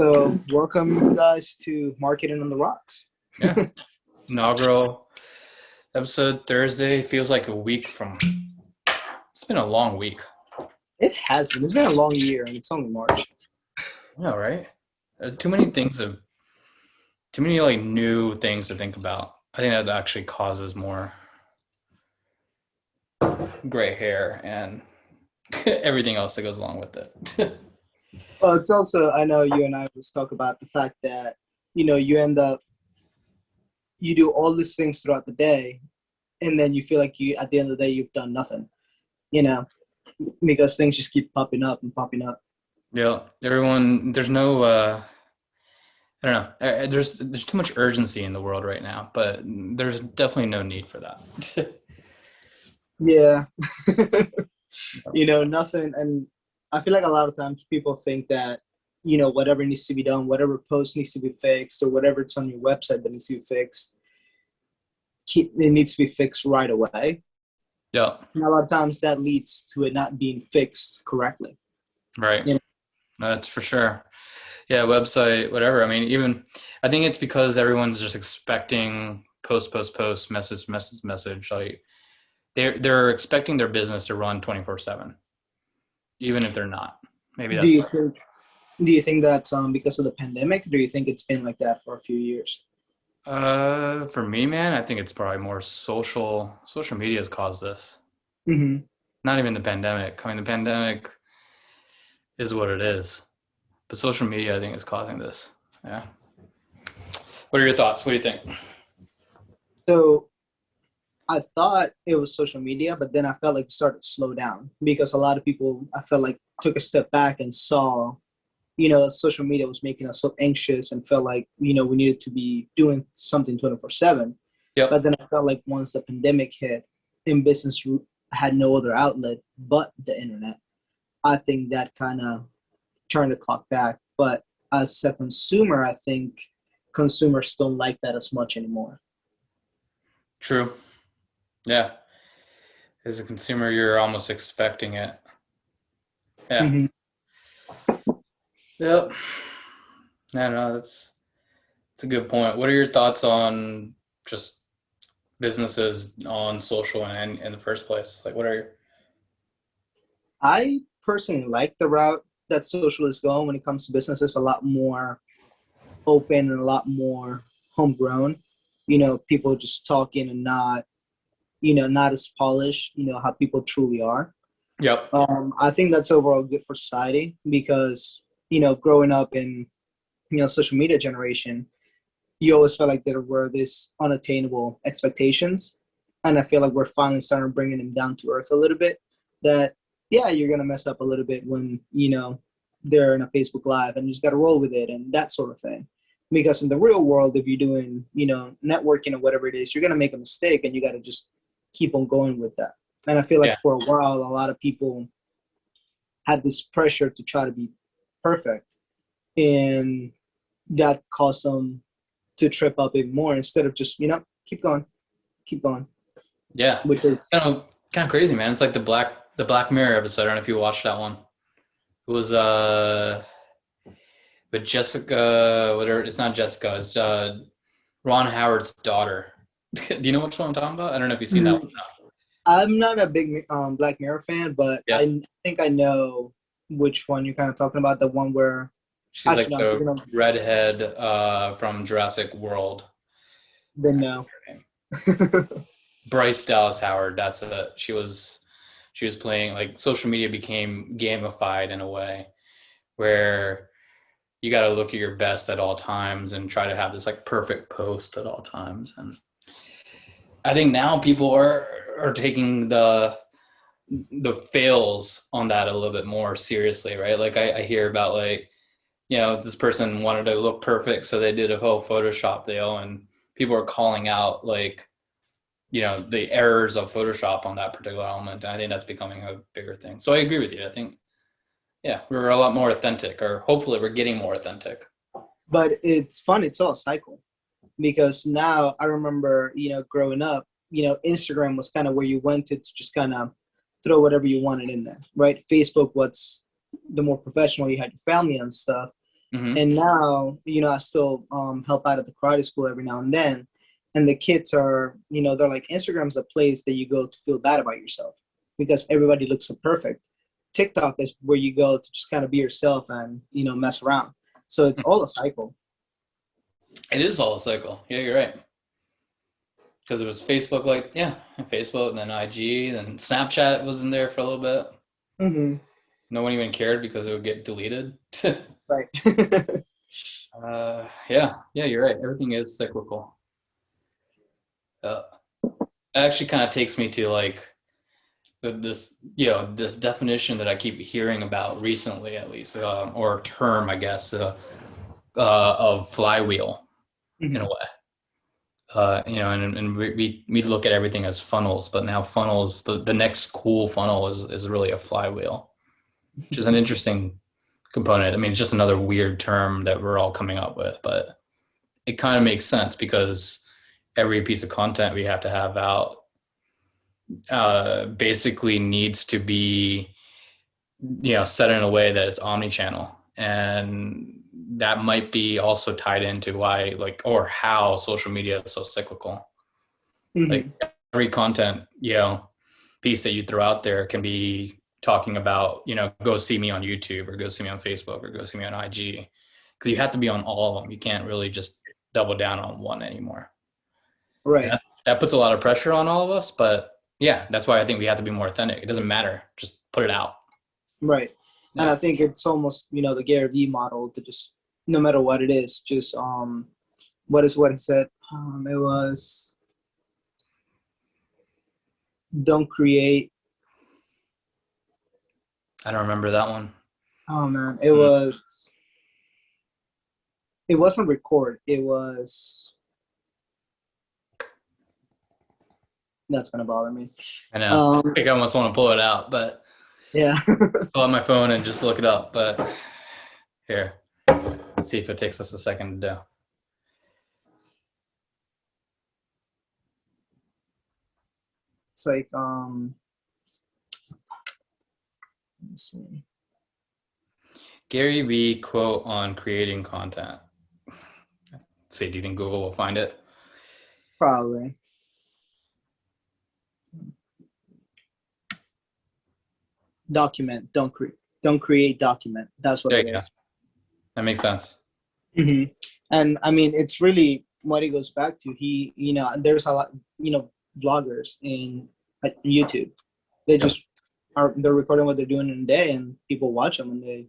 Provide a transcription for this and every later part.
So, welcome guys to Marketing on the Rocks. Yeah. Inaugural episode Thursday. Feels like a week from. It's been a long week. It has been. It's been a long year, and it's only March. I know, right? Too many things too many like new things to think about. I think that actually causes more gray hair and everything else that goes along with it. Well, it's also, I know you and I always talk about the fact that, you end up, you do all these things throughout the day, and then you feel like at the end of the day, you've done nothing, you know, because things just keep popping up and popping up. Yeah, everyone. There's no. I don't know. There's too much urgency in the world right now, but there's definitely no need for that. Yeah. Nothing. And I feel like a lot of times people think that, whatever needs to be done, whatever post needs to be fixed, or whatever it's on your website that needs to be fixed, it needs to be fixed right away. Yeah. And a lot of times that leads to it not being fixed correctly. Right. You know? That's for sure. Yeah, website, whatever. I mean, I think it's because everyone's just expecting post, message. Like they're expecting their business to run 24/7, even if they're not. Maybe Do that's you think? Do you think that's because of the pandemic? Or do you think it's been like that for a few years? for me, man. I think it's probably more social media has caused this. Mm-hmm. Not even the pandemic. I mean, the pandemic is what it is, but social media, I think, is causing this. Yeah. What are your thoughts? What do you think? So I thought it was social media, but then I felt like it started to slow down because a lot of people, I felt like, took a step back and saw, social media was making us so anxious and felt like, we needed to be doing something 24/7. Yep. But then I felt like once the pandemic hit and business had no other outlet but the internet, I think that kind of turned the clock back. But as a consumer, I think consumers don't like that as much anymore. True. Yeah. As a consumer, you're almost expecting it. Yeah. Mm-hmm. Yep. Yeah, no, that's a good point. What are your thoughts on just businesses on social and in the first place? Like, what are your? I personally like the route that social is going when it comes to businesses, a lot more open and a lot more homegrown. People just talking and not as polished, how people truly are. Yep. I think that's overall good for society because, growing up in, social media generation, you always felt like there were these unattainable expectations. And I feel like we're finally starting bringing them down to earth a little bit that, yeah, you're going to mess up a little bit when, they're in a Facebook Live and you just got to roll with it and that sort of thing. Because in the real world, if you're doing, networking or whatever it is, you're going to make a mistake and you got to just keep on going with that. And I feel like Yeah. for a while, a lot of people had this pressure to try to be perfect. And that caused them to trip up even more instead of just, keep going, keep going. Yeah. Which is Kind of crazy, man. It's like the Black Mirror episode. I don't know if you watched that one. It was with Jessica, whatever. It's not Jessica. It's Ron Howard's daughter. Do you know which one I'm talking about? I don't know if you've seen that one. I'm not a big Black Mirror fan, but Yeah. I think I know which one you're kind of talking about. The one where She's like the redhead from Jurassic World. Then no. Bryce Dallas Howard. That's it. She was playing, like, social media became gamified in a way where you got to look at your best at all times and try to have this like perfect post at all times. And I think now people are taking the fails on that a little bit more seriously, right? Like I hear about, like, this person wanted to look perfect, so they did a whole Photoshop deal, and people are calling out, like, the errors of Photoshop on that particular element. And I think that's becoming a bigger thing. So I agree with you. I think, yeah, we're a lot more authentic, or hopefully we're getting more authentic. But it's fun. It's all a cycle because now I remember, growing up, Instagram was kind of where you went to just kind of throw whatever you wanted in there, right? Facebook was the more professional. You had your family and stuff. Mm-hmm. And now, I still help out at the karate school every now and then. And the kids are, they're like, Instagram's a place that you go to feel bad about yourself because everybody looks so perfect. TikTok is where you go to just kind of be yourself and, mess around. So it's all a cycle. It is all a cycle. Yeah, you're right. Because it was Facebook, like, yeah, Facebook, then IG, then Snapchat was in there for a little bit. Mm-hmm. No one even cared because it would get deleted. Right. Yeah, you're right. Everything is cyclical. Uh, it actually kind of takes me to like this definition that I keep hearing about recently, at least, or term, I guess, of flywheel in a Mm-hmm. way. And we look at everything as funnels, but now funnels, the next cool funnel is really a flywheel, which is an interesting component. I mean, it's just another weird term that we're all coming up with, but it kind of makes sense because every piece of content we have to have out basically needs to be, set in a way that it's omni-channel. And that might be also tied into why, like, or how social media is so cyclical. Like Mm-hmm. every content, piece that you throw out there can be talking about, go see me on YouTube or go see me on Facebook or go see me on IG. Because you have to be on all of them. You can't really just double down on one anymore. And Right. that puts a lot of pressure on all of us. But yeah, that's why I think we have to be more authentic. It doesn't matter. Just put it out. Right. And Yeah. I think it's almost, the Gary Vee model to just, no matter what it is, just, what he said? It was, don't create. I don't remember that one. Oh man, Mm. it wasn't record. It was, that's gonna bother me. I know. I Um, think I almost want to pull it out, but yeah. pull out my phone and just look it up. But here, let's see if it takes us a second to do. It's like, let's see. Gary Vee quote on creating content. Let's see, do you think Google will find it? Probably. Document, don't create, document. That's what There it you go. is. That makes sense. Hmm. And I mean, it's really what it goes back to. There's a lot, vloggers in YouTube. They Yep. just they're recording what they're doing in a day, and people watch them, and they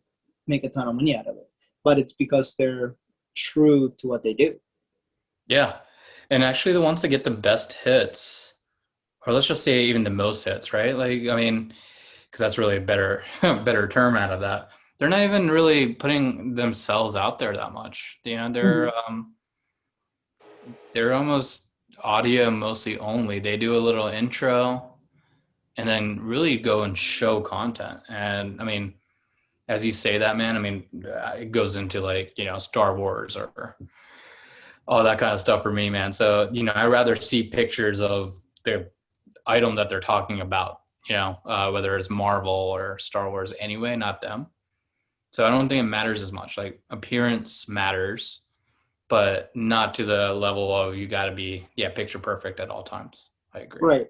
make a ton of money out of it. But it's because they're true to what they do. Yeah. And actually, the ones that get the best hits, or let's just say even the most hits, right? Like, I mean, because that's really a better better term out of that. They're not even really putting themselves out there that much. Hmm. They're almost audio mostly only. They do a little intro and then really go and show content. And I mean, as you say that, man, I mean, it goes into like, Star Wars or all that kind of stuff for me, man. So, I rather see pictures of the item that they're talking about, whether it's Marvel or Star Wars anyway, not them. So I don't think it matters as much. Like appearance matters, but not to the level of you got to be, yeah, picture perfect at all times. I agree. Right.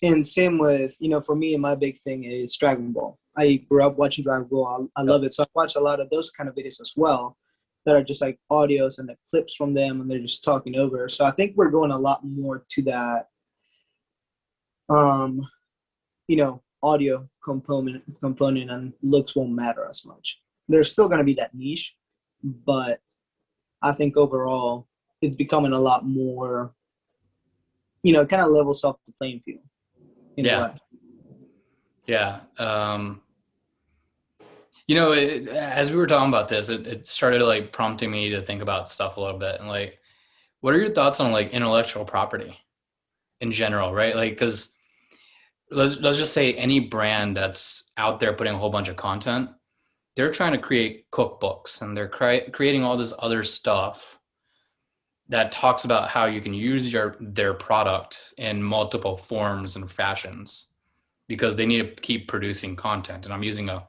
And same with, for me, my big thing is Dragon Ball. I grew up watching Dragon Ball. I Yep. love it. So I watch a lot of those kind of videos as well that are just like audios and the clips from them, and they're just talking over. So I think we're going a lot more to that, um, audio component, and looks won't matter as much. There's still going to be that niche, but I think overall it's becoming a lot more, it kind of levels off the playing field in a Yeah. way. Yeah. As we were talking about this, it started like prompting me to think about stuff a little bit. And like, what are your thoughts on like intellectual property in general, right? Like, because let's just say any brand that's out there putting a whole bunch of content, they're trying to create cookbooks and they're creating all this other stuff that talks about how you can use their product in multiple forms and fashions because they need to keep producing content. And I'm using a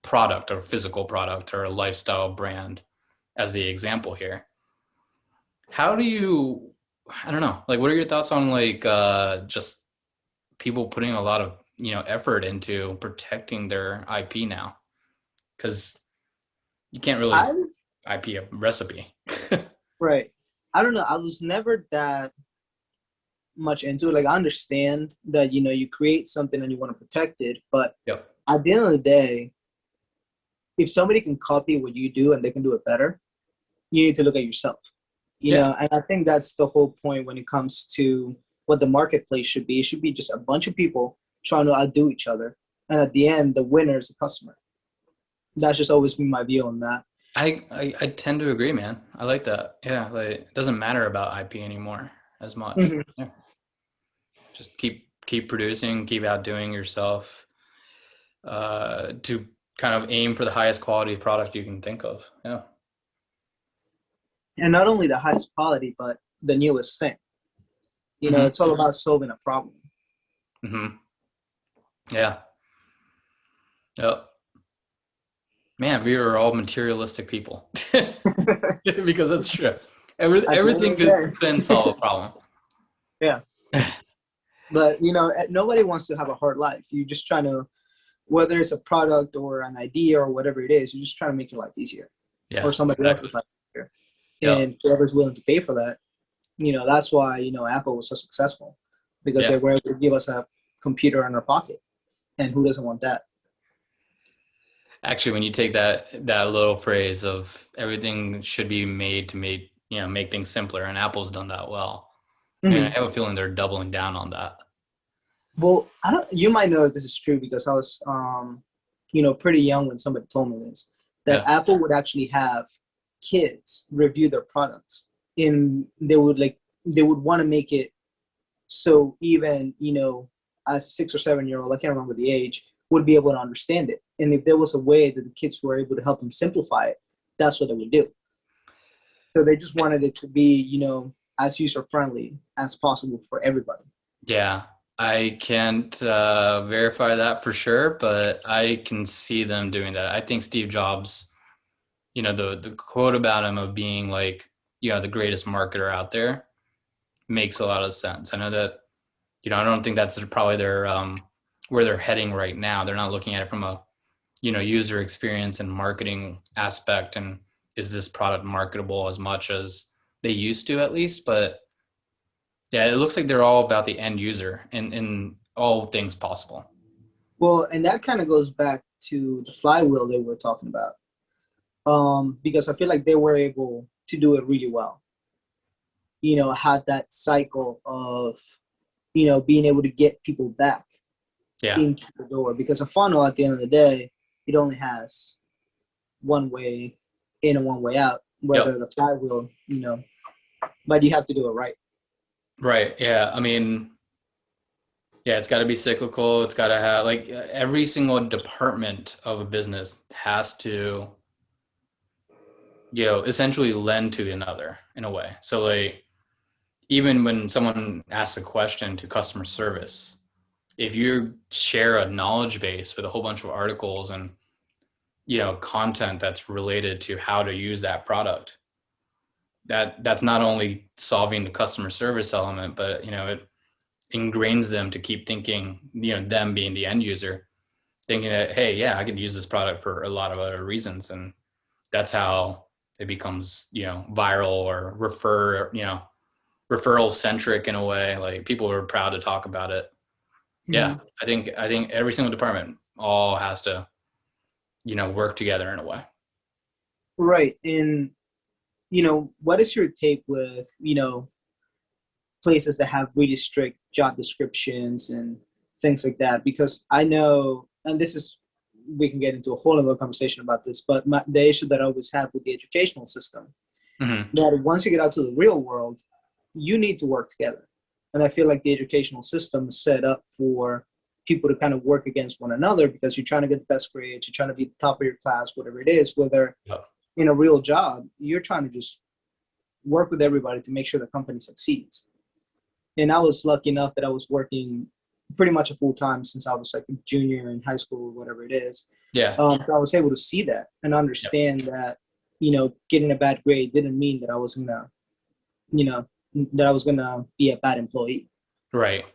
product or physical product or a lifestyle brand. as the example here. How do you, I don't know, like, what are your thoughts on like just people putting a lot of, effort into protecting their IP now? Because you can't really I IP a recipe. right. I don't know. I was never that much into it. Like I understand that you create something and you want to protect it, but Yep. at the end of the day, if somebody can copy what you do and they can do it better, you need to look at yourself. Yeah. And I think that's the whole point when it comes to what the marketplace should be. It should be just a bunch of people trying to outdo each other, and at the end, the winner is the customer. That's just always been my view on that. I tend to agree, man. I like that. Yeah, like it doesn't matter about IP anymore as much. Mhm. Yeah. Just keep producing, keep outdoing yourself, to kind of aim for the highest quality product you can think of. Yeah. And not only the highest quality, but the newest thing. Mm-hmm. It's all about solving a problem. Mm-hmm. Yeah. Yep. Man, we are all materialistic people. Because that's true. At the end Everything of the can day, solve a problem. yeah. But nobody wants to have a hard life. You're just trying to, whether it's a product or an idea or whatever it is, you're just trying to make your life easier, or Yeah, somebody exactly. else's life easier. Yeah. And whoever's willing to pay for that, that's why Apple was so successful, because Yeah. they were able to give us a computer in our pocket, and who doesn't want that? Actually, when you take that little phrase of everything should be made to make things simpler, and Apple's done that well. Man, I Mm-hmm. have a feeling they're doubling down on that. Well, I don't. You might know that this is true because I was, pretty young when somebody told me this. That Yeah. Apple would actually have kids review their products, and they would want to make it so even a 6 or 7 year old, I can't remember the age, would be able to understand it. And if there was a way that the kids were able to help them simplify it, that's what they would do. So they just wanted it to be as user friendly as possible for everybody. Yeah. I can't verify that for sure, but I can see them doing that. I think Steve Jobs, the quote about him of being like, the greatest marketer out there makes a lot of sense. I know that, I don't think that's probably their where they're heading right now. They're not looking at it from a, user experience and marketing aspect, and is this product marketable as much as they used to, at least. But yeah, it looks like they're all about the end user in all things possible. Well, and that kind of goes back to the flywheel that we were talking about, because I feel like they were able to do it really well. Had that cycle of being able to get people back Yeah. into the door, because a funnel at the end of the day, it only has one way in and one way out, Yep. whether the flywheel, but you have to do it right. Right. Yeah. I mean, yeah, it's got to be cyclical. It's got to have like every single department of a business has to, essentially lend to another in a way. So like even when someone asks a question to customer service, if you share a knowledge base with a whole bunch of articles and, content that's related to how to use that product, that's not only solving the customer service element, but, it ingrains them to keep thinking, them being the end user, thinking that, hey, yeah, I could use this product for a lot of other reasons. And that's how it becomes, viral or referral centric in a way. Like people are proud to talk about it. Yeah. Mm-hmm. I think every single department all has to, work together in a way. Right. And what is your take with places that have really strict job descriptions and things like that? Because I know, and this is, we can get into a whole other conversation about this, but the issue that I always have with the educational system, Mm-hmm. that once you get out to the real world, you need to work together. And I feel like the educational system is set up for people to kind of work against one another, because you're trying to get the best grades, you're trying to be the top of your class, whatever it is. Whether Yep. in a real job, you're trying to just work with everybody to make sure the company succeeds. And I was lucky enough that I was working pretty much a full time since I was like a junior in high school or whatever it is. Yeah. So I was able to see that and Yep. understand that, getting a bad grade didn't mean that I was gonna, you know, that I was gonna be a bad employee. Right.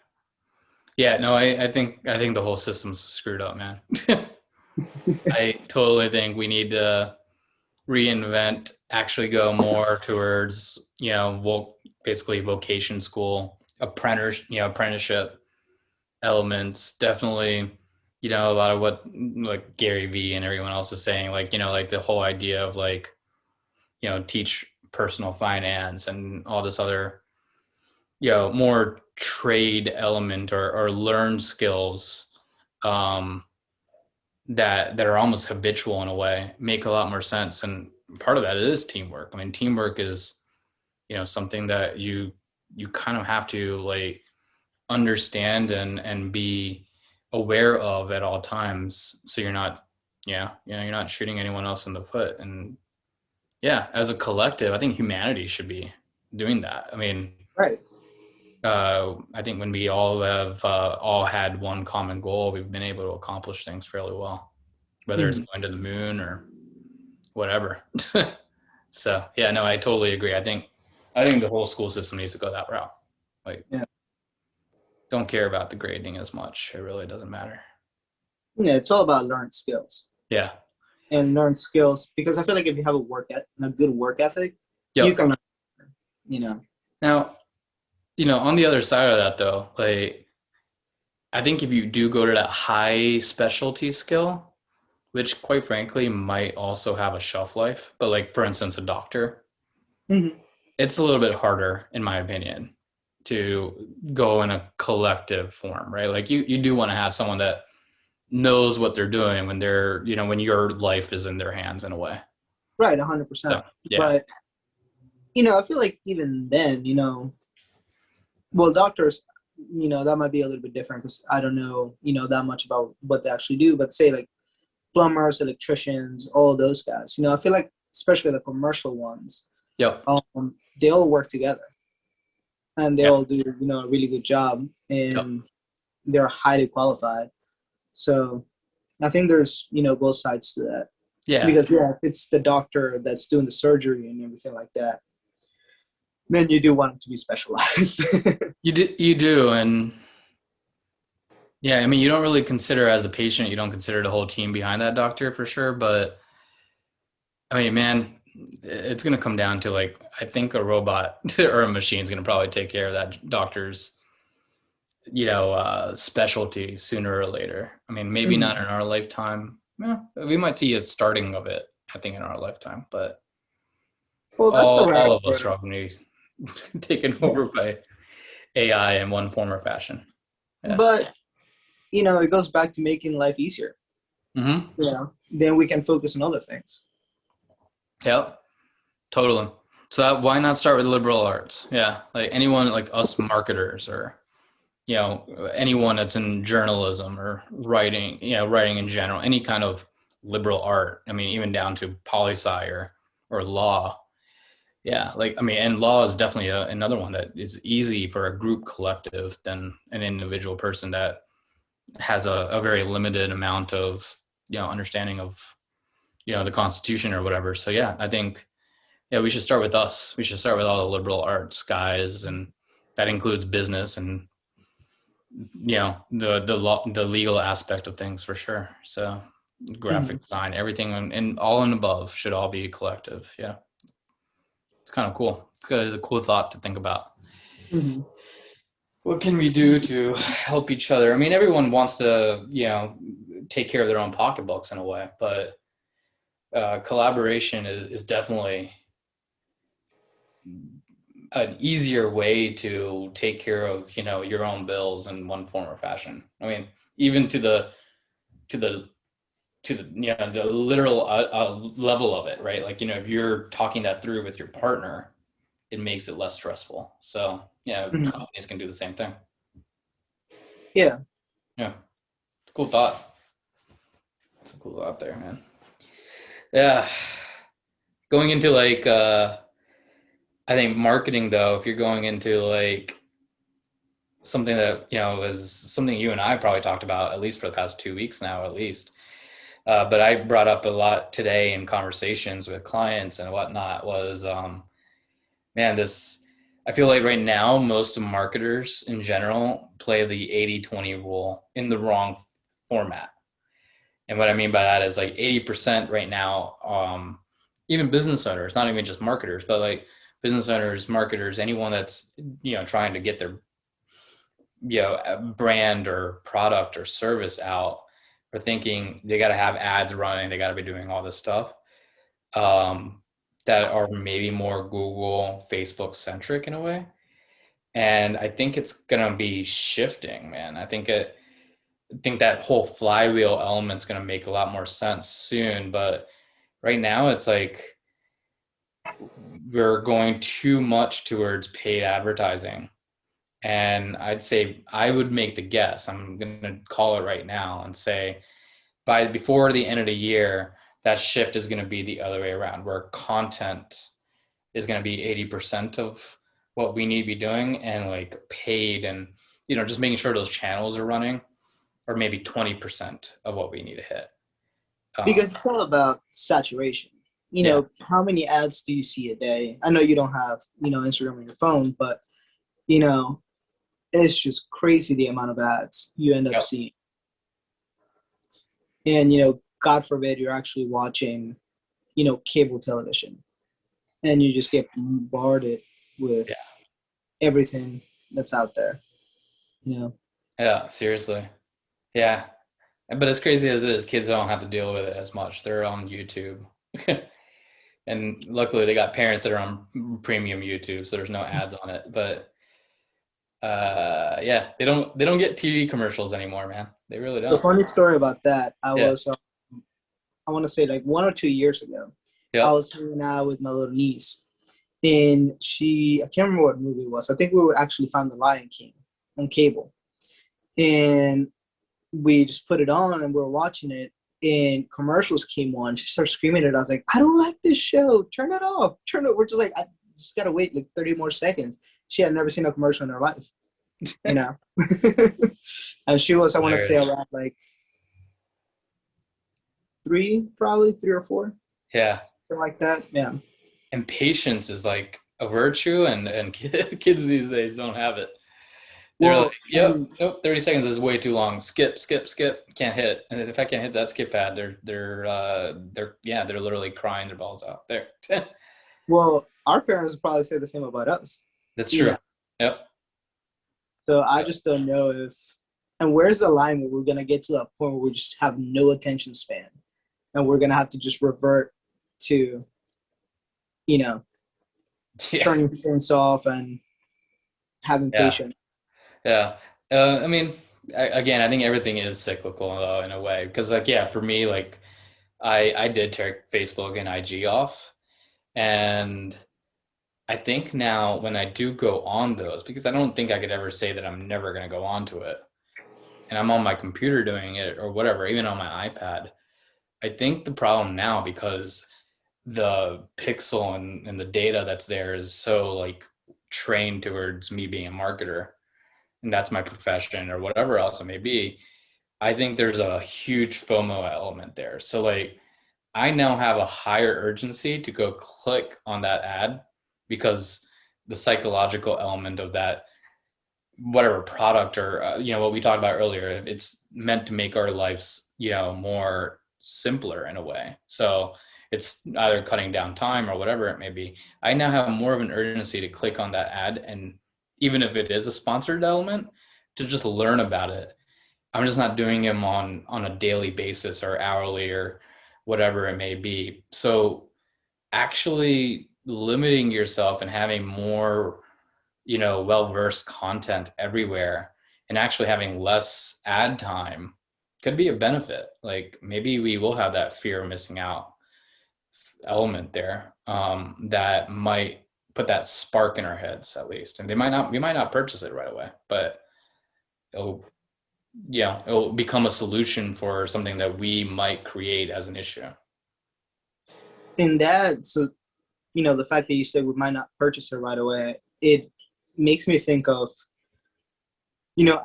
Yeah, no, I think the whole system's screwed up, man. I totally think we need to reinvent, actually go more towards, basically vocation school, apprenticeship elements. Definitely, a lot of what like Gary Vee and everyone else is saying, like, like the whole idea of like, teach personal finance and all this other, more trade element or learn skills um, that are almost habitual in a way make a lot more sense. And part of that is teamwork. I mean, teamwork is, something that you kind of have to like understand and be aware of at all times, so you're not, you're not shooting anyone else in the foot. And yeah, as a collective, I think humanity should be doing that. I mean, Right. I think when we all have all had one common goal, we've been able to accomplish things fairly well, whether it's Mhm. going to the moon or whatever. So yeah, no, I totally agree. I think the whole school system needs to go that route. Like, Yeah. don't care about the grading as much. It really doesn't matter. Yeah. It's all about learned skills Yeah. and learned skills because I feel like if you have a good work ethic, you Yep. can, you know, Now, on the other side of that though, like I think if you do go to that high specialty skill, which quite frankly might also have a shelf life, but like for instance, a doctor, Mhm. it's a little bit harder, in my opinion, to go in a collective form, right? Like you do want to have someone that knows what they're doing when they're, when your life is in their hands in a way. Right, So 100%. yeah. But I feel like even then, well, doctors, that might be a little bit different because I don't know, that much about what they actually do. But say like plumbers, electricians, all those guys, I feel like especially the commercial ones, Yep. they all work together and they Yeah. all do, a really good job Yep. and they're highly qualified. So I think there's, both sides to that Yeah. because yeah, if it's the doctor that's doing the surgery and everything like that, then you do want it to be specialized. You do. And yeah, I mean, you don't really consider as a patient, you don't consider the whole team behind that doctor for sure. But I mean, man, it's going to come down to like, I think a robot or a machine is going to probably take care of that doctor's, specialty sooner or later. I mean, maybe not Mhm. in our lifetime. Yeah, we might see a starting of it, I think, in our lifetime, but Well, that's the all route of us where, are going to be taken yeah. over by AI in one form or fashion. Yeah. But it goes back to making life easier. Mm-hmm. Then we can focus on other things. Yep. Totally. So why not start with liberal arts? Yeah, like anyone like us marketers or anyone that's in journalism or writing, writing in general, any kind of liberal art. I mean, even down to poli sci or law. Yeah, like I mean, and law is definitely another one that is easy for a group collective than an individual person that has a very limited amount of understanding of the Constitution or whatever. So yeah, I think yeah, we should start with us. We should start with all the liberal arts guys, and that includes business and the law, the legal aspect of things for sure. So Mhm. graphic design, everything, and all and above should all be collective. Yeah, it's kind of cool. It's a cool thought to think about. Mhm. What can we do to help each other? I mean, everyone wants to, take care of their own pocketbooks in a way, but collaboration is definitely an easier way to take care of your own bills in one form or fashion. I mean, even to the the literal level of it, right? Like if you're talking that through with your partner, it makes it less stressful. So yeah, Mhm. companies can do the same thing. Yeah. Yeah, it's a cool thought. It's a cool thought there, man. Yeah, going into like I think marketing though, if you're going into like something that is something you and I probably talked about at least for the past 2 weeks now, at least But I brought up a lot today in conversations with clients and whatnot was, man, this, I feel like right now, most marketers in general play the 80-20 rule in the wrong format. And what I mean by that is like 80% right now, even business owners, not even just marketers, but like business owners, marketers, anyone that's, trying to get their, brand or product or service out, are thinking they got to have ads running, they got to be doing all this stuff, um, that are maybe more Google, Facebook centric in a way. And I think it's gonna be shifting, man. I think that whole flywheel element's gonna make a lot more sense soon. But right now, it's like we're going too much towards paid advertising. And I'd say I would make the guess. I'm gonna call it right now and say by before the end of the year, that shift is gonna be the other way around, where content is going to be 80% of what we need to be doing, and like paid and, just making sure those channels are running, or maybe 20% of what we need to hit. Because it's all about saturation. Yeah. How many ads do you see a day? I know you don't have, Instagram on your phone, but, you know, it's just crazy the amount of ads you end up Yep. seeing. And, God forbid you're actually watching, cable television, and you just get bombarded with Yeah. everything that's out there, you know. Yeah. Seriously. Yeah. But as crazy as it is, kids don't have to deal with it as much. They're on YouTube. And luckily they got parents that are on premium YouTube, so there's no ads on it. But yeah, they don't get TV commercials anymore, man. They really The don't. funny story about that, Yeah. I want to say like 1 or 2 years ago, I Yep. was hanging out with my little niece, and I can't remember what movie it was. I think we were actually found The Lion King on cable, and we just put it on and we were watching it, and commercials came on. She started screaming at it. I was like, I don't like this show. Turn it off. Turn it. We're just like, I just gotta wait like 30 more seconds. She had never seen a commercial in her life, you know. And she was, I want to say, Hilarious. around like probably 3 or 4, Yeah. something like that. Yeah. And patience is like a virtue, and kids these days don't have it. They're like, Well, yep, nope, 30 seconds is way too long. Skip, skip, skip. Can't hit. And if I can't hit that skip pad, they're literally crying their balls out there. our parents probably say the same about us, That's you true. know. Yep. So I Yep. just don't know if, and where's the line where we're gonna get to that point where we just have no attention span, and we're gonna have to just revert to, you know, Yeah. turning things off and having Yeah. patience. Yeah. I mean, again, I think everything is cyclical though, in a way, because like, yeah, for me, like I did take Facebook and IG off, and I think now when I do go on those, because I don't think I could ever say that I'm never going to go onto it, and I'm on my computer doing it or whatever, even on my iPad. I think the problem now, because the pixel and the data that's there is so like trained towards me being a marketer, and that's my profession or whatever else it may be. I think there's a huge FOMO element there. So like I now have a higher urgency to go click on that ad, because the psychological element of that, whatever product or, what we talked about earlier, it's meant to make our lives, more simpler in a way. So it's either cutting down time or whatever it may be. I now have more of an urgency to click on that ad, and even if it is a sponsored element, to just learn about it. I'm just not doing them on a daily basis or hourly or whatever it may be. So actually limiting yourself and having more, well-versed content everywhere, and actually having less ad time could be a benefit. Like maybe we will have that fear of missing out element there, that might put that spark in our heads at least. And we might not purchase it right away, but it'll, yeah, it'll become a solution for something that we might create as an issue. And that, so, the fact that you said we might not purchase it right away, it makes me think of,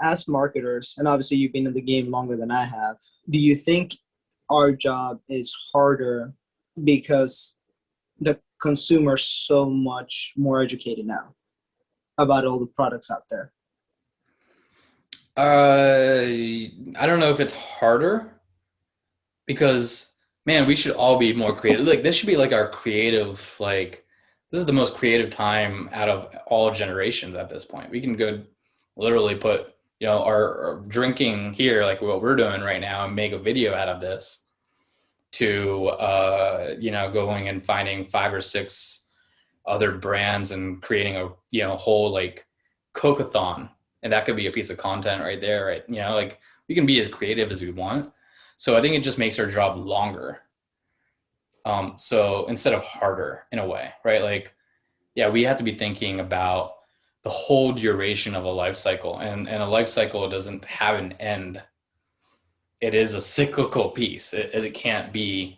as marketers, and obviously you've been in the game longer than I have, do you think our job is harder because the consumer's so much more educated now about all the products out there. I don't know if it's harder because man, we should all be more creative. Like this should be like our creative, like this is the most creative time out of all generations at this point. We can go literally put, our drinking here, like what we're doing right now, and make a video out of this to going and finding 5 or 6 other brands and creating a whole like cook-a-thon, and that could be a piece of content right there, right? Like we can be as creative as we want. So I think it just makes our job longer. So instead of harder in a way, right? Like, yeah, we have to be thinking about the whole duration of a life cycle, and a life cycle doesn't have an end. It is a cyclical piece. It can't be,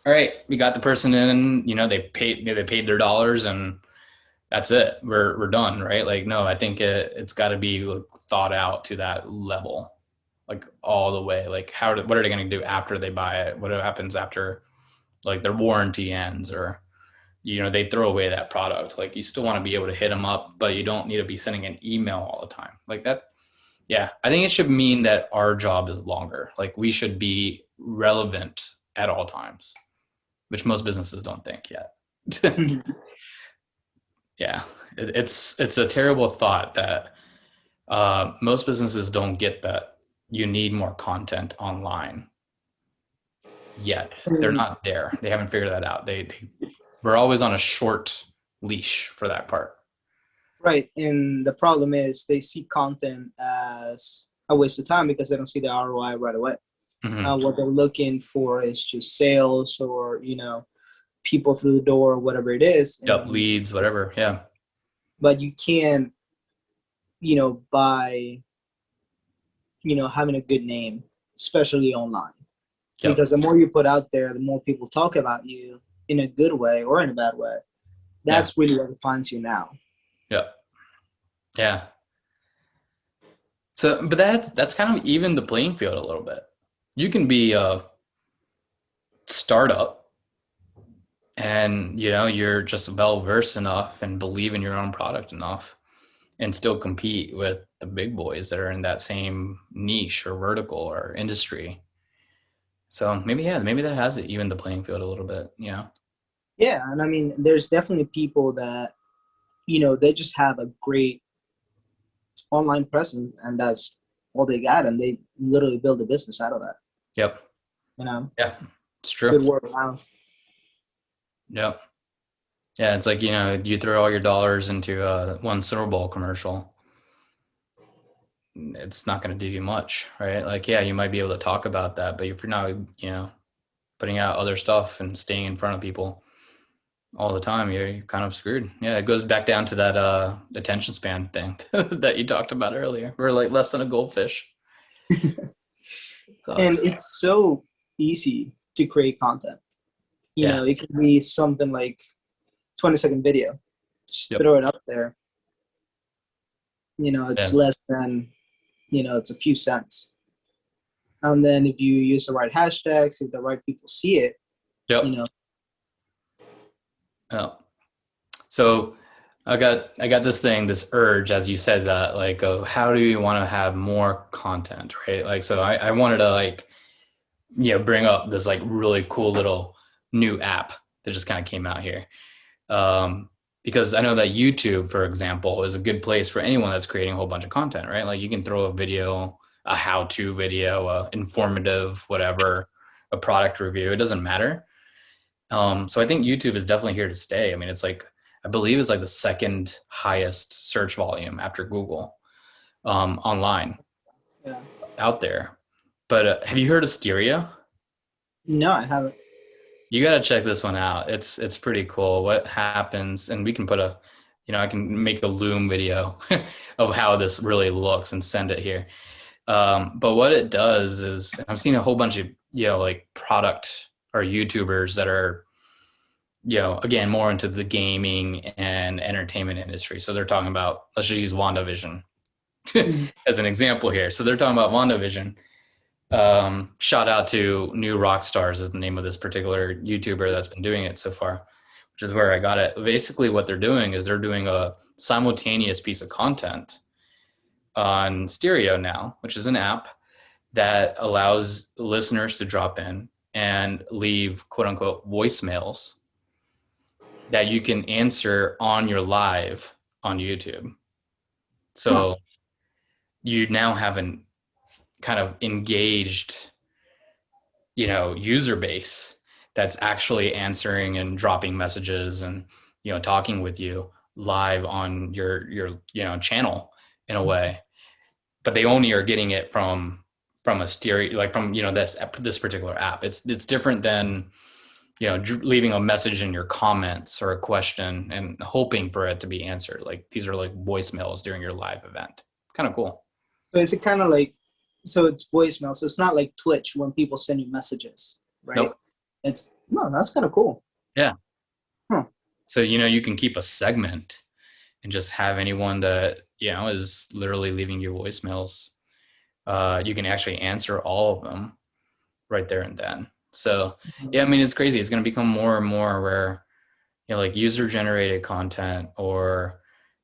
all right, we got the person in, they paid their dollars and that's it. We're done, right? Like, no, I think it's got to be thought out to that level, like all the way. Like, what are they going to do after they buy it? What happens after, like, their warranty ends, or they throw away that product? Like, you still want to be able to hit them up, but you don't need to be sending an email all the time, like that. Yeah, I think it should mean that our job is longer. Like, we should be relevant at all times, which most businesses don't think yet. Yeah, it's a terrible thought that most businesses don't get, that you need more content online yet. They're not there. They haven't figured that out. We're always on a short leash for that part. Right. And the problem is they see content as a waste of time because they don't see the ROI right away. Mm-hmm. What they're looking for is just sales or, people through the door, whatever it is. Yep, leads, whatever. Yeah. But you can't, by, having a good name, especially online. Yep. Because the more you put out there, the more people talk about you in a good way or in a bad way. That's really what defines you now. Yep. Yeah. So, but that's kind of even the playing field a little bit. You can be a startup and you're just well versed enough and believe in your own product enough and still compete with the big boys that are in that same niche or vertical or industry. So maybe that has it even the playing field a little bit. Yeah. Yeah, and I mean, there's definitely people that they just have a great online presence, and that's all they got, and they literally build a business out of that. Yep. Yeah, it's true. Good word of mouth. Yep. Yeah, it's like, you throw all your dollars into one Super Bowl commercial, it's not going to do you much, right? Like, yeah, you might be able to talk about that, but if you're not, putting out other stuff and staying in front of people all the time, you're kind of screwed. Yeah, it goes back down to that attention span thing that you talked about earlier. We're like less than a goldfish. And it's so easy to create content. It could be something like 20-second video. Just throw it up there. It's less than, it's a few cents. And then if you use the right hashtags, if the right people see it, Yeah. So I got this urge, as you said that, like, how do you want to have more content, right? Like, so I wanted to, like, bring up this like really cool little new app that just kind of came out here. Because I know that YouTube, for example, is a good place for anyone that's creating a whole bunch of content, right? Like, you can throw a video, a how-to video, a informative, whatever, a product review, it doesn't matter. So I think YouTube is definitely here to stay. I mean, it's like, I believe it's like the second highest search volume after Google online out there. But have you heard of Stereo? No, I haven't. You got to check this one out. It's pretty cool. What happens, and we can put I can make a Loom video of how this really looks and send it here. But what it does is, I've seen a whole bunch of, like product or YouTubers that are, again, more into the gaming and entertainment industry. So they're talking about, let's just use WandaVision as an example here. So they're talking about WandaVision, Shout out to New Rock Stars is the name of this particular YouTuber that's been doing it so far, which is where I got it. Basically, what they're doing is they're doing a simultaneous piece of content on Stereo now, which is an app that allows listeners to drop in and leave quote unquote voicemails that you can answer on your live on YouTube. Huh. So you now have an kind of engaged, user base that's actually answering and dropping messages and, talking with you live on your channel in a way. But they only are getting it from a stereo, like from, this particular app. It's different than, leaving a message in your comments or a question and hoping for it to be answered. Like these are like voicemails during your live event. Kind of cool. So is it kind of like, so it's voicemail, so it's not like Twitch when people send you messages, right? Nope. It's, no, that's kind of cool. Yeah. Huh. So, you can keep a segment and just have anyone that, is literally leaving you voicemails. You can actually answer all of them right there and then. So, yeah, I mean, it's crazy. It's going to become more and more where, like user generated content or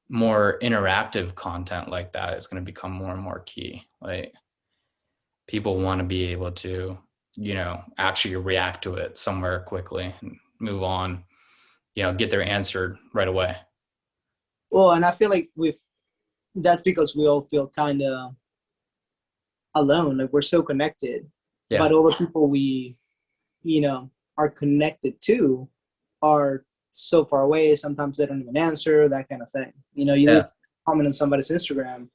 more interactive content like that is going to become more and more key. Like people want to be able to, actually react to it somewhere quickly and move on, get their answer right away. Well, and I feel like that's because we all feel kind of alone. Like we're so connected, Yeah. but all the people we, you know, are connected to are so far away. Sometimes they don't even answer, that kind of thing. You Yeah. leave a comment on somebody's Instagram,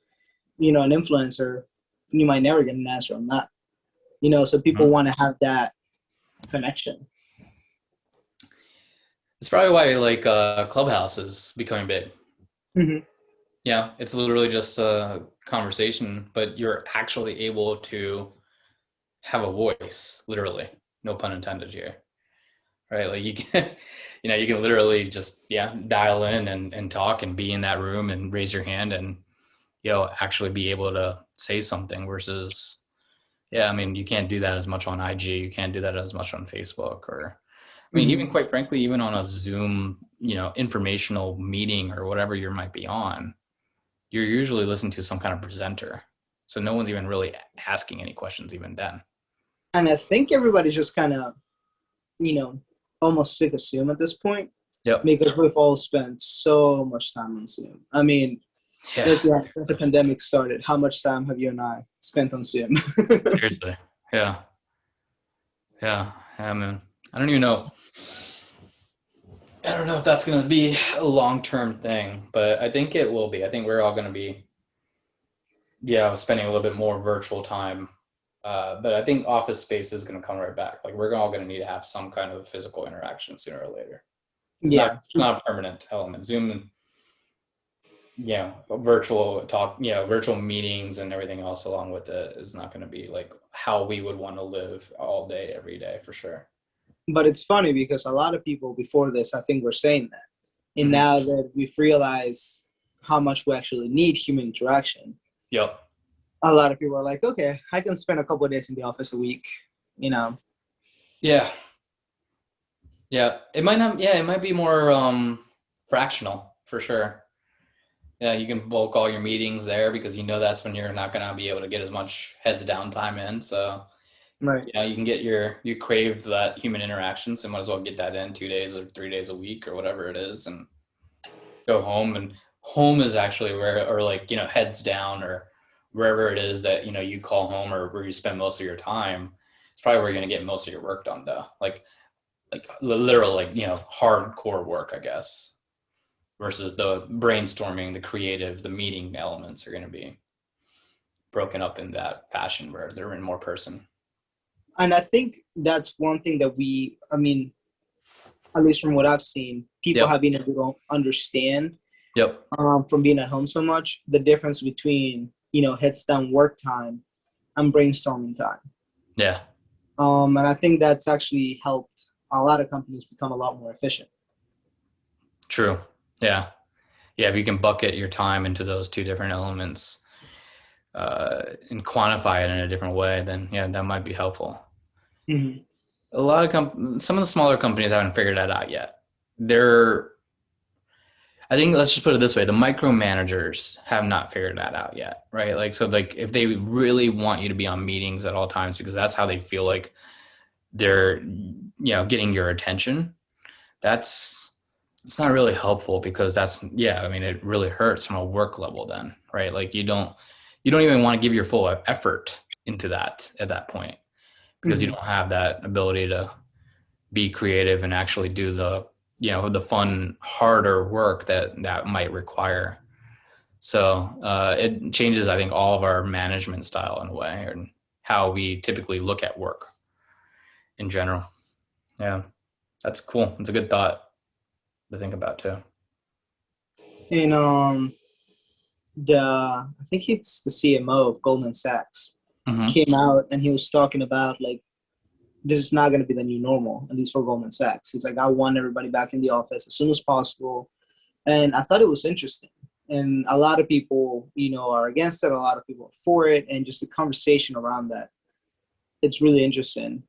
an influencer, you might never get an answer on that. So people Mhm. want to have that connection. It's probably why like Clubhouse is becoming big. Mm-hmm. Yeah, it's literally just a conversation, but you're actually able to have a voice, literally. No pun intended here. Right? Like you can you can literally just dial in and talk and be in that room and raise your hand and actually be able to say something versus I mean, you can't do that as much on IG, you can't do that as much on Facebook or I mean, even Mm-hmm. quite frankly, even on a Zoom, informational meeting or whatever you might be on, you're usually listening to some kind of presenter. So no one's even really asking any questions even then. And I think everybody's just kind of, you know, almost sick of Zoom at this point Yep. because we've all spent so much time on Zoom. I mean, Yeah. look, yeah, since the pandemic started, how much time have you and I spent on Zoom? Seriously. Yeah. Yeah. I mean, I don't even know. I don't know if that's going to be a long-term thing, but I think it will be. I think we're all going to be, spending a little bit more virtual time. But I think office space is going to come right back. Like we're all going to need to have some kind of physical interaction sooner or later. It's not, Yeah, it's not a permanent element. Zoom, virtual talk, virtual meetings and everything else along with it is not going to be like how we would want to live all day, every day for sure. but it's funny because a lot of people before this, I think, were saying that, and Mm-hmm. now that we've realized how much we actually need human interaction, Yep. a lot of people are like, okay, I can spend a couple of days in the office a week, you know. Yeah. Yeah. It might not, it might be more fractional for sure. Yeah, you can bulk all your meetings there because that's when you're not gonna be able to get as much heads down time in. So Right. you can get you crave that human interaction, so might as well get that in 2 days or 3 days a week or whatever it is, and go home. And home is actually where, or like heads down or wherever it is that you call home or where you spend most of your time. It's probably where you're gonna get most of your work done, though. Like literal hardcore work, I guess. Versus the brainstorming, the creative, the meeting elements are going to be broken up in that fashion where they're in more person. And I think that's one thing that I mean, at least from what I've seen, people Yep. have been able to understand Yep. from being at home so much, the difference between, heads down work time and brainstorming time. Yeah. And I think that's actually helped a lot of companies become a lot more efficient. True. Yeah. Yeah. If you can bucket your time into those two different elements, and quantify it in a different way, then yeah, that might be helpful. Hmm. A lot of some of the smaller companies haven't figured that out yet. They're, I think, let's just put it this way: the micromanagers have not figured that out yet, right? Like, so like if they really want you to be on meetings at all times because that's how they feel like they're, getting your attention, that's it's not really helpful because that's, yeah, I mean, it really hurts from a work level then, right? Like you don't even want to give your full effort into that at that point because you Hmm. don't have that ability to be creative and actually do the fun, harder work that might require. So it changes, I think, all of our management style in a way, and how we typically look at work in general. Yeah, that's cool. It's a good thought to think about too. And I think it's the CMO of Goldman Sachs Mm-hmm. came out and he was talking about like this is not going to be the new normal, at least for Goldman Sachs. He's like, I want everybody back in the office as soon as possible. And I thought it was interesting. And a lot of people, are against it. A lot of people are for it. And just the conversation around that, it's really interesting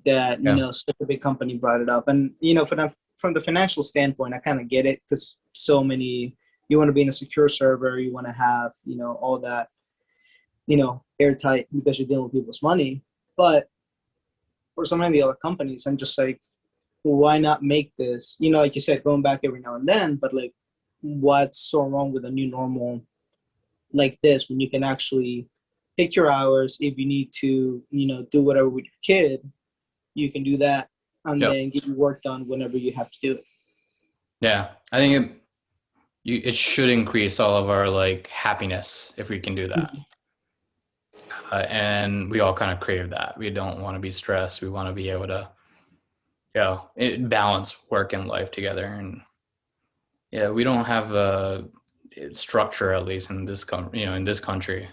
that, Yeah. such a big company brought it up. And, from the financial standpoint, I kind of get it because so many, you want to be in a secure server, you want to have, all that, airtight because you're dealing with people's money. But for some of the other companies, I'm just like, why not make this, like you said, going back every now and then, but like, what's so wrong with a new normal like this when you can actually pick your hours if you need to, do whatever with your kid, you can do that and Yep. then get your work done whenever you have to do it. Yeah. I think it should increase all of our like happiness if we can do that. Mhm. And we all kind of crave that. We don't want to be stressed. We want to be able to, balance work and life together. And yeah, we don't have a structure, at least in in this country,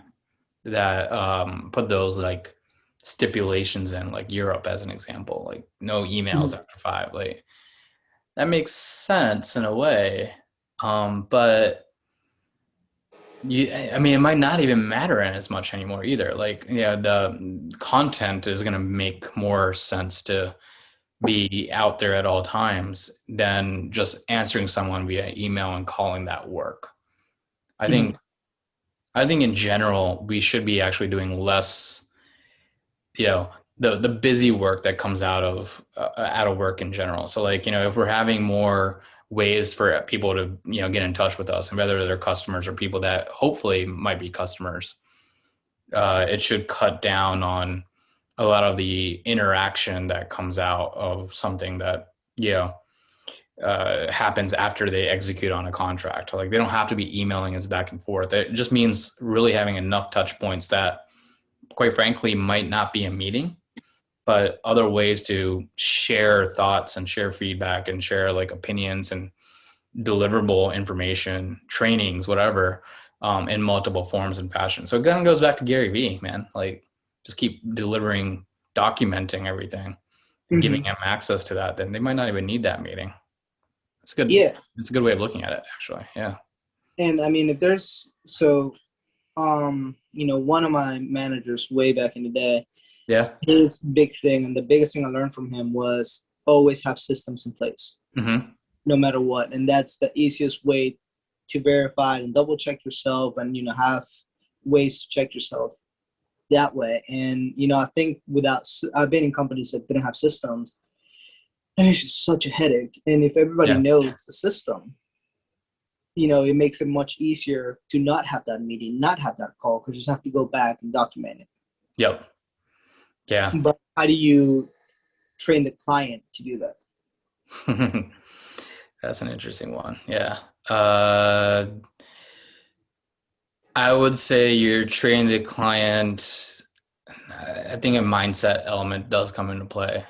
that put those like stipulations in, like Europe as an example, like no emails Mhm. after 5. Like that makes sense in a way, but I mean, it might not even matter as much anymore either. Like, yeah, the content is going to make more sense to be out there at all times than just answering someone via email and calling that work. I think Mhm. I think in general we should be actually doing less, you know, the busy work that comes out of work in general. So like, if we're having more ways for people to, get in touch with us, and whether they're customers or people that hopefully might be customers, it should cut down on a lot of the interaction that comes out of something that, happens after they execute on a contract. Like they don't have to be emailing us back and forth. It just means really having enough touch points that, quite frankly, might not be a meeting, but other ways to share thoughts and share feedback and share like opinions and deliverable information, trainings, whatever, in multiple forms and fashions. So it kind of goes back to Gary Vee, man. Like just keep delivering, documenting everything and giving Mhm. them access to that. Then they might not even need that meeting. It's good. Yeah. It's a good way of looking at it, actually. Yeah. And I mean, if there's so, one of my managers way back in the day, Yeah. his big thing and the biggest thing I learned from him was always have systems in place, Mm-hmm. no matter what. And that's the easiest way to verify and double check yourself and, have ways to check yourself that way. And, I think I've been in companies that didn't have systems and it's just such a headache. And if everybody Yeah. knows the system, it makes it much easier to not have that meeting, not have that call, because you just have to go back and document it. Yep. Yeah. But how do you train the client to do that? That's an interesting one. Yeah. Uh, I would say you're training the client. I think a mindset element does come into play.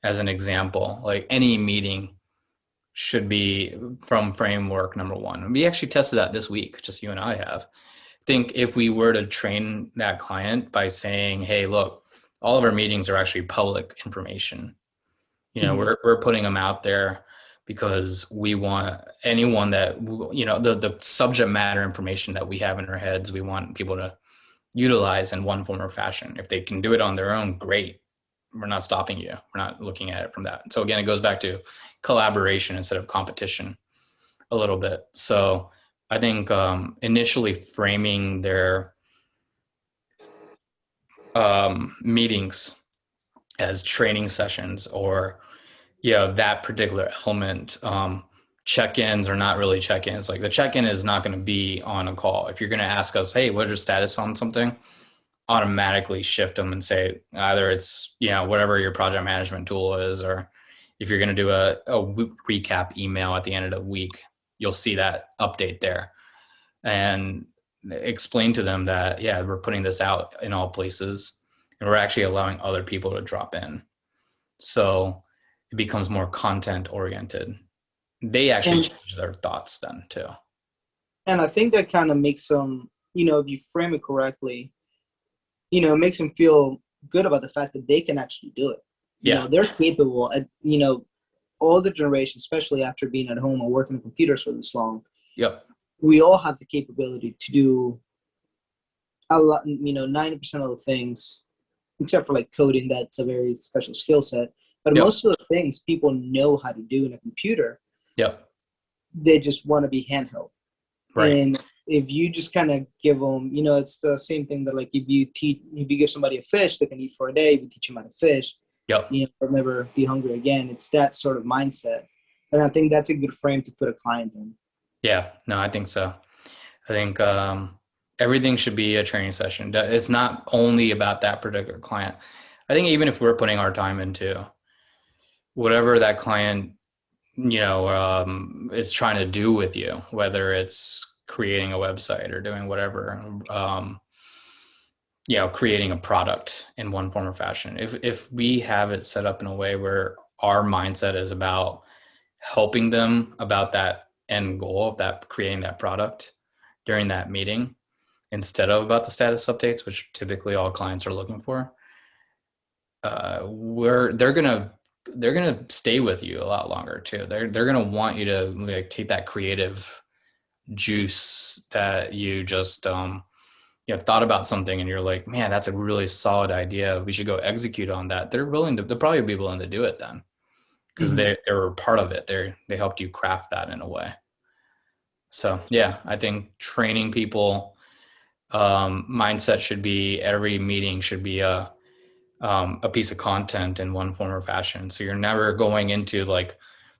As an example, like any meeting should be from framework number one. We actually tested that this week, just you and I have. I think if we were to train that client by saying, hey, look, all of our meetings are actually public information. Mhm. We're putting them out there because we want anyone that, the subject matter information that we have in our heads, we want people to utilize in one form or fashion. If they can do it on their own, great. We're not stopping you. We're not looking at it from that. So again, it goes back to collaboration instead of competition a little bit. So I think initially framing their meetings as training sessions, or that particular element, check-ins are not really check-ins. Like the check-in is not going to be on a call. If you're going to ask us, hey, what's your status on something, automatically shift them and say either it's whatever your project management tool is, or if you're going to do a recap email at the end of the week, you'll see that update there, and explain to them that we're putting this out in all places and we're actually allowing other people to drop in, so it becomes more content oriented. They actually And change their thoughts then too. I think that kind of makes them, if you frame it correctly, it makes them feel good about the fact that they can actually do it. They're capable. Older generation, especially after being at home or working on computers for this long, Yep. we all have the capability to do a lot, 90% of the things, except for like coding, that's a very special skill set. But Yep. most of the things people know how to do in a computer, Yep. they just want to be handheld. Right. And if you just kind of give them, it's the same thing that like if you give somebody a fish they can eat for a day, if you teach them how to fish, Yep. they'll never be hungry again. It's that sort of mindset. And I think that's a good frame to put a client in. Yeah, no, I think so. I think everything should be a training session. It's not only about that particular client. I think even if we're putting our time into whatever that client, is trying to do with you, whether it's creating a website or doing whatever, creating a product in one form or fashion. If we have it set up in a way where our mindset is about helping them about that end goal of that, creating that product during that meeting, instead of about the status updates, which typically all clients are looking for, they're gonna stay with you a lot longer too. They're gonna want you to like take that creative juice that you just thought about something and you're like, man, that's a really solid idea. We should go execute on that. They'll probably be willing to do it then, because Mm-hmm. they were part of it. They helped you craft that in a way. So yeah, I think training people, mindset should be every meeting should be a piece of content in one form or fashion. So you're never going into like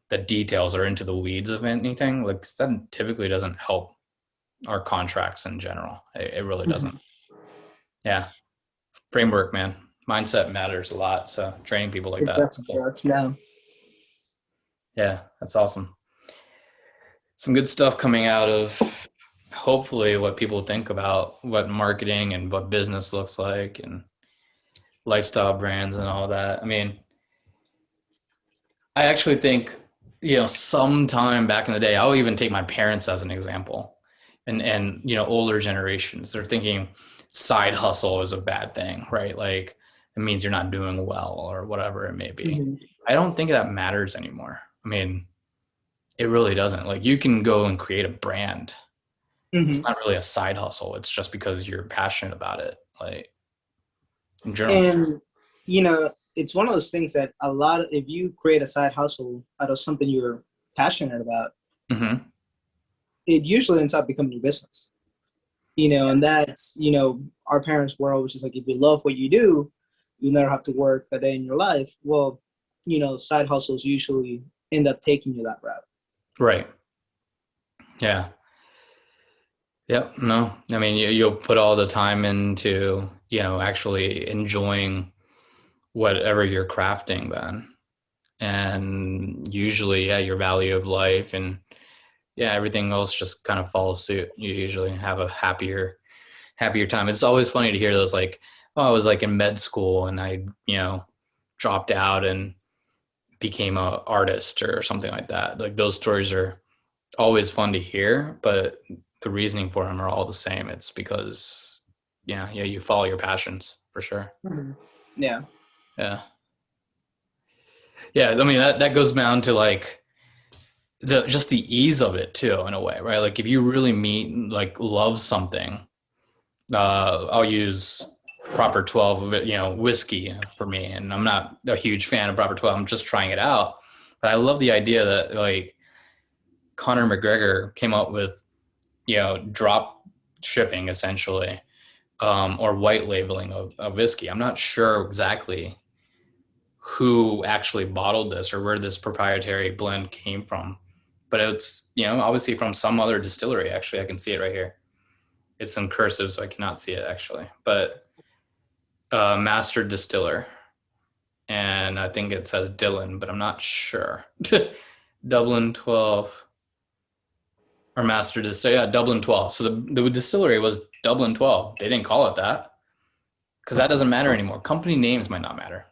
the details or into the weeds of anything. Like that typically doesn't help our contracts in general. It really doesn't. Yeah. Framework, man. Mindset matters a lot. So training people like It that. definitely Cool. does. Yeah. Yeah, that's awesome. Some good stuff coming out of hopefully what people think about what marketing and what business looks like and lifestyle brands and all that. I mean, I actually think, sometime back in the day, I'll even take my parents as an example, and older generations, they're thinking side hustle is a bad thing, right? Like it means you're not doing well or whatever it may be. Mm-hmm. I don't think that matters anymore. I mean, it really doesn't. Like you can go and create a brand. It's Mm-hmm. not really a side hustle. It's just because you're passionate about it, like in general. And it's one of those things that if you create a side hustle out of something you're passionate about, Mm-hmm. it usually ends up becoming your business. And that's, our parents were always just like, if you love what you do, you never have to work a day in your life. Well, side hustles usually end up taking you that route. Right. Yeah. Yep. No, I mean, you'll put all the time into, actually enjoying whatever you're crafting then. And usually, your value of life and everything else just kind of follows suit. You usually have a happier time. It's always funny to hear those like, oh, I was like in med school and I, dropped out and became a artist or something like that. Like those stories are always fun to hear, but the reasoning for them are all the same. It's because, you follow your passions for sure. Mm-hmm. Yeah. Yeah. Yeah. I mean, that goes down to like just the ease of it too, in a way, right? Like if you really love something, I'll use Proper 12, whiskey for me. And I'm not a huge fan of Proper 12. I'm just trying it out. But I love the idea that like Conor McGregor came up with, drop shipping essentially, or white labeling of whiskey. I'm not sure exactly who actually bottled this or where this proprietary blend came from, but it's, obviously from some other distillery. Actually, I can see it right here. It's in cursive, so I cannot see it actually, but master distiller. And I think it says Dylan, but I'm not sure. Dublin 12 or master distiller. Yeah, Dublin 12. So the distillery was Dublin 12. They didn't call it that because that doesn't matter anymore. Company names might not matter.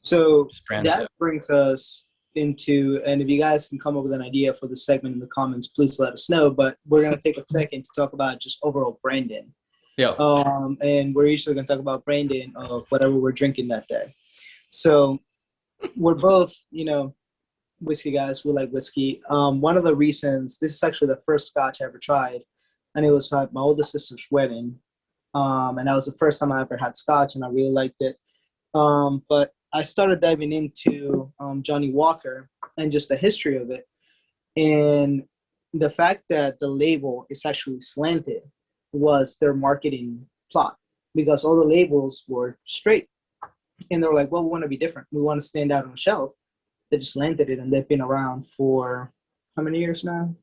So Just brands do. that brings us into, and if you guys can come up with an idea for the segment in the comments, please let us know. But we're going to take a second to talk about just overall branding. Yeah. And we're usually going to talk about branding of whatever we're drinking that day. So we're both, whiskey guys. We like whiskey. One of the reasons, this is actually the first scotch I ever tried, and it was at my older sister's wedding. And that was the first time I ever had scotch, and I really liked it. But I started diving into Johnny Walker and just the history of it. And the fact that the label is actually slanted was their marketing plot, because all the labels were straight. And they were like, well, we want to be different. We want to stand out on the shelf. They just landed it, and they've been around for how many years now?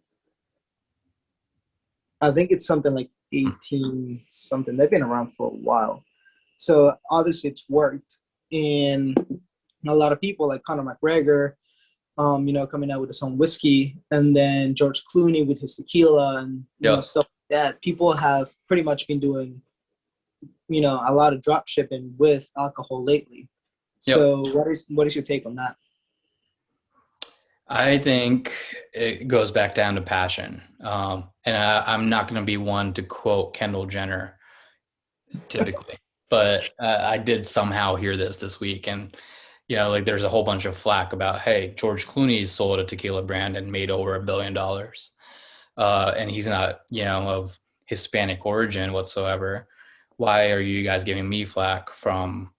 I think it's something like 18 something. They've been around for a while. So obviously it's worked. And a lot of people like Conor McGregor, coming out with his own whiskey, and then George Clooney with his tequila and stuff like that. People have pretty much been doing, a lot of drop shipping with alcohol lately. So what is your take on that? I think it goes back down to passion. And I'm not going to be one to quote Kendall Jenner typically, but I did somehow hear this week. And, like there's a whole bunch of flack about, hey, George Clooney sold a tequila brand and made over $1 billion. And he's not, of Hispanic origin whatsoever. Why are you guys giving me flack from,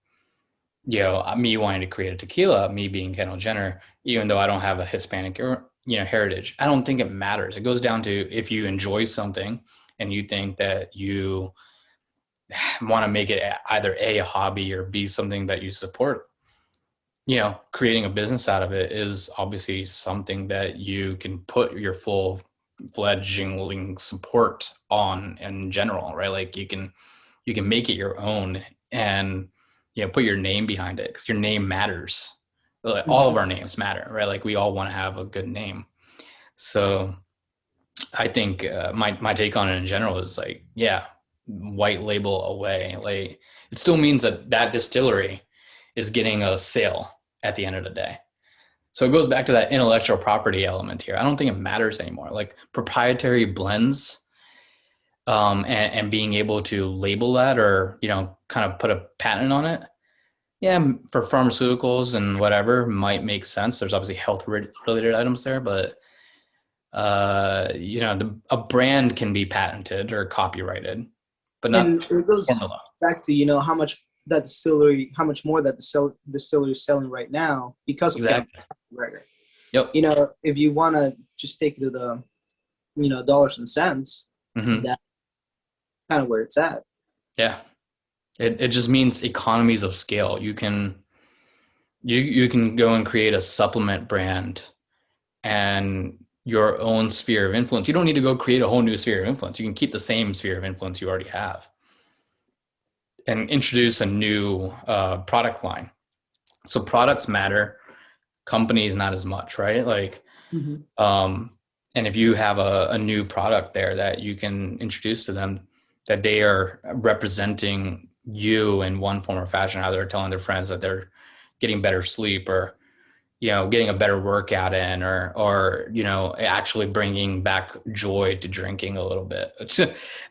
me wanting to create a tequila, me being Kendall Jenner, even though I don't have a Hispanic heritage? I don't think it matters. It goes down to if you enjoy something and you think that you want to make it either A, a hobby, or B, something that you support. Creating a business out of it is obviously something that you can put your full fledgling support on in general, right? Like you can make it your own and put your name behind it, because your name matters. Like, all of our names matter, right? Like we all want to have a good name. So I think my take on it in general is like, yeah, white label away. Like it still means that distillery is getting a sale at the end of the day. So it goes back to that intellectual property element here. I don't think it matters anymore. Like proprietary blends, and being able to label that, or kind of put a patent on it, yeah, for pharmaceuticals and whatever might make sense. There's obviously health related items there, but a brand can be patented or copyrighted, but not. And it goes formula. back to how much more that distillery is selling right now because of Exactly. McGregor. Yep. If you want to just take it to the dollars and cents, that's kind of where it's at. Yeah, it just means economies of scale. You can go and create a supplement brand and your own sphere of influence. You don't need to go create a whole new sphere of influence. You can keep the same sphere of influence you already have and introduce a new product line. So products matter, companies not as much, right? Like, and if you have a new product there that you can introduce to them, that they are representing you in one form or fashion, how they're telling their friends that they're getting better sleep, or getting a better workout in, or actually bringing back joy to drinking a little bit,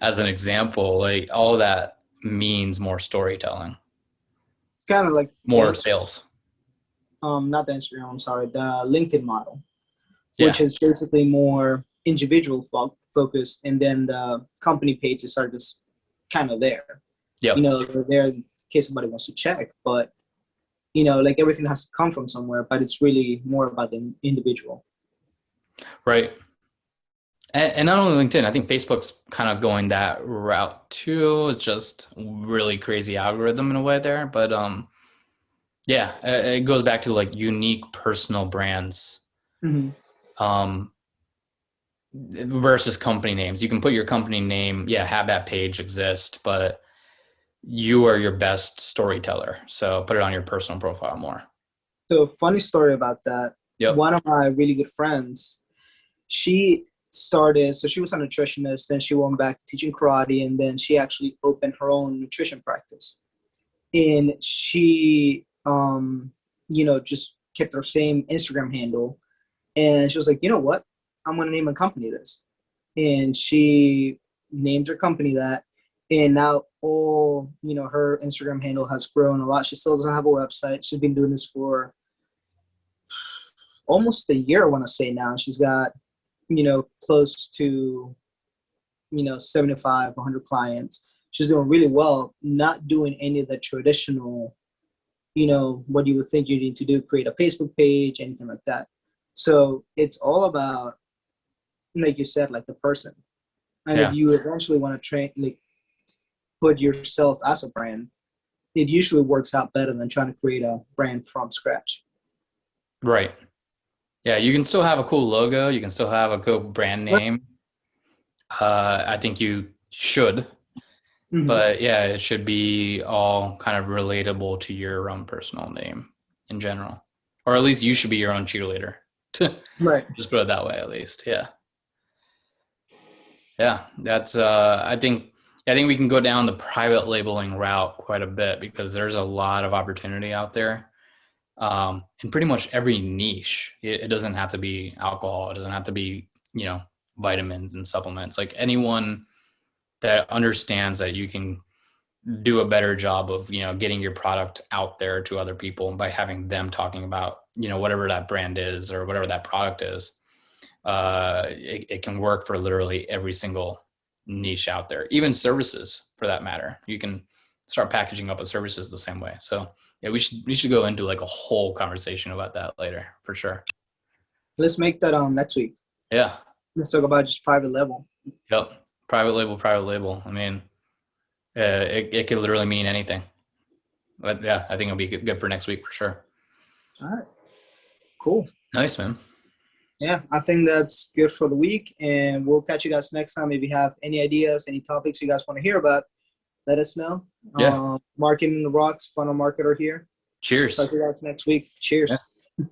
as an example. Like all that means more storytelling. It's kind of like more sales. Not the Instagram, I'm sorry, the LinkedIn model, which is basically more individual focused, and then the company pages are just kind of there. Yep. You know, they're there in case somebody wants to check, but you know, like everything has to come from somewhere, but it's really more about the individual. Right. And not only LinkedIn, I think Facebook's kind of going that route too. It's just really crazy algorithm in a way there. But yeah, it goes back to like unique personal brands Mm-hmm. um, versus company names. You can put your company name, yeah, have that page exist, but you are your best storyteller. So put it on your personal profile more. So funny story about that. Yep. One of my really good friends, she started, so she was a nutritionist, then she went back to teaching karate, and then she actually opened her own nutrition practice. And she, you know, just kept her same Instagram handle. And she was like, you know what? I'm going to name a company this. And she named her company that. And now all, you know, her Instagram handle has grown a lot. She still doesn't have a website. She's been doing this for almost a year, I want to say now. She's got, you know, close to, you know, 75, 100 clients. She's doing really well, not doing any of the traditional, you know, what you would think you need to do, create a Facebook page, anything like that. So it's all about, like you said, like the person. And if Yeah. you eventually want to train, like put yourself as a brand, it usually works out better than trying to create a brand from scratch. Right. Yeah. You can still have a cool logo. You can still have a cool brand name. I think you should, Mm-hmm. but yeah, it should be all kind of relatable to your own personal name in general, or at least you should be your own cheerleader. Right. Just put it that way, at least. Yeah. Yeah. That's, I think we can go down the private labeling route quite a bit because there's a lot of opportunity out there. In pretty much every niche. It doesn't have to be alcohol. It doesn't have to be, you know, vitamins and supplements. Like anyone that understands that you can do a better job of, you know, getting your product out there to other people by having them talking about, you know, whatever that brand is or whatever that product is. It can work for literally every single niche out there, even services for that matter. You can start packaging up a services the same way. So yeah, we should go into like a whole conversation about that later for sure. Let's make that next week. Yeah. Let's talk about just private level. Yep. Private label, private label. I mean, it could literally mean anything. But yeah, I think it'll be good for next week for sure. All right. Cool. Nice, man. Yeah, I think that's good for the week. And we'll catch you guys next time. If you have any ideas, any topics you guys want to hear about, let us know. Yeah. Marketing the Rocks, funnel marketer here. Cheers. Talk to you guys next week. Cheers. Yeah.